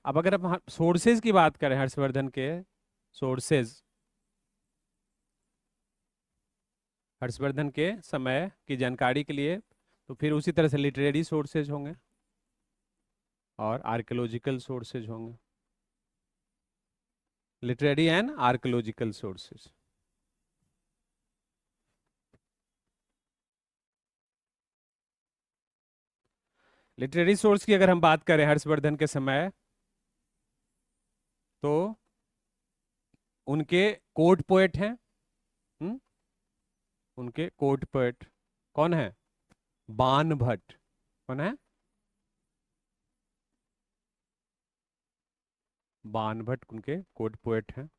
अब अगर हम सोर्सेज की बात करें हर्षवर्धन के, सोर्सेज, हर्षवर्धन के समय की जानकारी के लिए, तो फिर उसी तरह से लिटरेरी सोर्सेज होंगे और आर्कियोलॉजिकल सोर्सेज होंगे, literary and archaeological sources. Literary source की अगर हम बात करें हर्षवर्धन के समय, तो उनके कोर्ट पोएट हैं। हम्म, उनके कोर्ट पोएट कौन है? बाण भट्ट। कौन है? बाण भट्ट उनके कोर्ट पोएट हैं।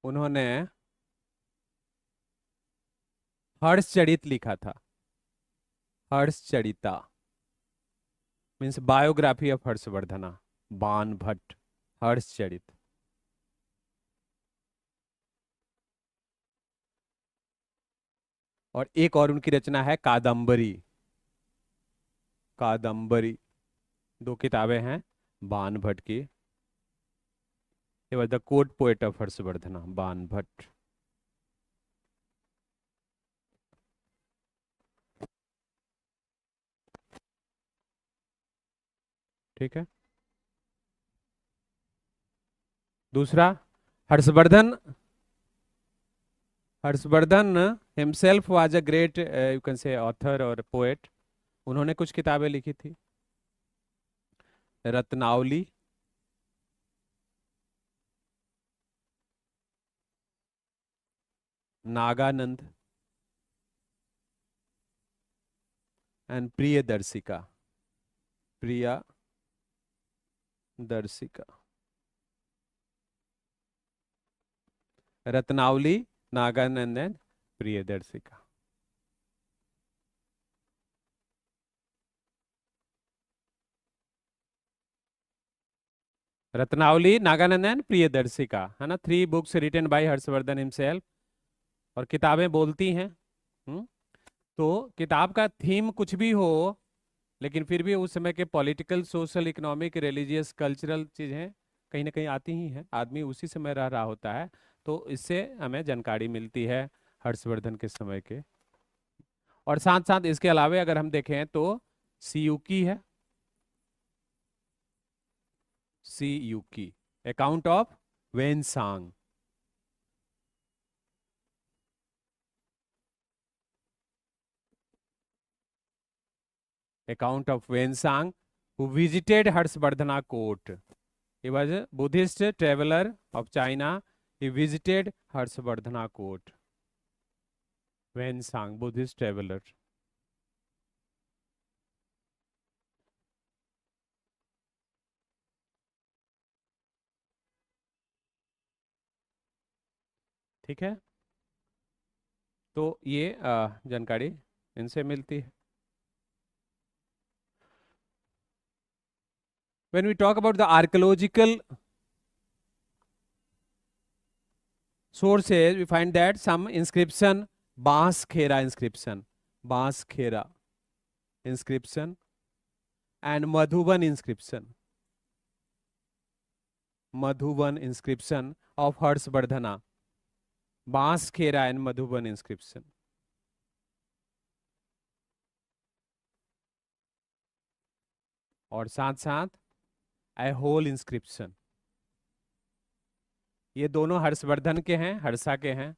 उन्होंने हर्षचरित लिखा था। हर्षचरिता means biography of Harshavardhana, Bana Bhatt, Harshacharita. और एक और उनकी रचना है कादंबरी। कादंबरी, दो किताबें हैं बाण भट्ट की। ये was the court poet of Harshavardhana, Bana Bhatta. ठीक है। दूसरा, Harshavardhan, Harshavardhan himself was a great you can say author और पोएट। उन्होंने कुछ किताबें लिखी थी। Ratnavali, Nagananda and Priyadarshika. Priyadarshika, Ratnavali, Nagananda and Priyadarshika. Ratnavali, Nagananda and Priyadarshika, है ना, 3 books written by Harshavardhan himself. और किताबें बोलती हैं। तो किताब का थीम कुछ भी हो, लेकिन फिर भी उस समय के political, social, economic, religious, cultural चीजें कहीं ना कहीं आती ही हैं। आदमी उसी समय रह रहा होता है, तो इससे हमें जानकारी मिलती है हर्षवर्धन के समय के। और साथ साथ इसके अलावे अगर हम देखें तो सीयूकी है, Siyuki, account of Wensang. account of Wensang, who visited Harshvardhana court. He was a Buddhist traveler of China. He visited Harshvardhana court. Wensang, Buddhist traveler. ठीक है, तो ये जानकारी इनसे मिलती है। When we talk about the archaeological sources, we find that some inscription, Banskhera inscription, Banskhera inscription and Madhuban inscription, Madhuban inscription of Harshvardhana, Banskhera and Madhuban inscription. और साथ साथ ऐहोल इंस्क्रिप्शन, ये दोनों हर्षवर्धन के हैं, हर्षा के हैं।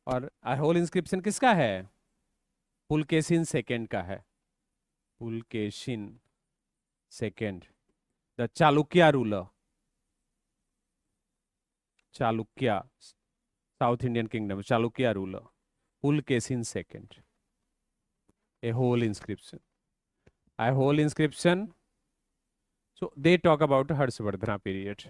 और ऐहोल इंस्क्रिप्शन किसका है? पुलकेशिन सेकंड का है। Pulakeshin second, the Chalukya ruler, Chalukya, south Indian kingdom, Chalukya ruler, Pulakeshin second. Aihole inscription, Aihole inscription, so they talk about Harshvardhana period.